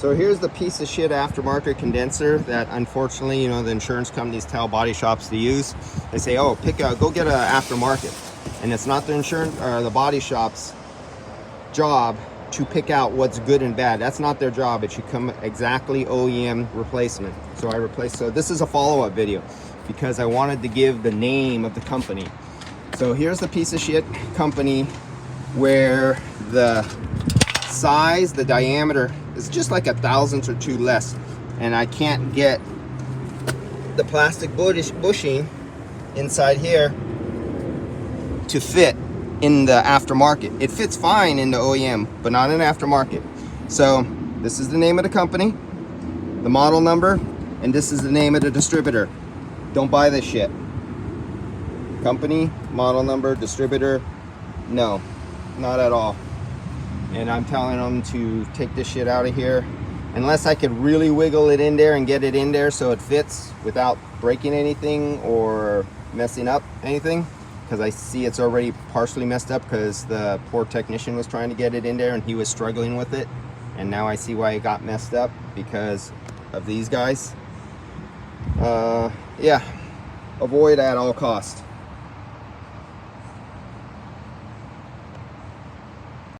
So here's the piece of shit aftermarket condenser that unfortunately, you know, the insurance companies tell body shops to use. They say, oh, go get an aftermarket. And it's not the insurance or the body shop's job to pick out what's good and bad. That's not their job. It should come exactly OEM replacement. So I replaced, so this is a follow-up video because I wanted to give the name of the company. So here's the piece of shit company where the size, the diameter is just like a thousandth or two less, and I can't get the plastic bushing inside here to fit in the aftermarket. It fits fine in the OEM, but not in aftermarket. So this is the name of the company, the model number, and this is the name of the distributor. Don't buy this shit. Company, model number, distributor, no, not at all. And I'm telling them to take this shit out of here unless I could really wiggle it in there and get it in there so it fits without breaking anything or messing up anything, because I see it's already partially messed up because the poor technician was trying to get it in there and he was struggling with it, and now I see why it got messed up because of these guys. Yeah, avoid at all costs.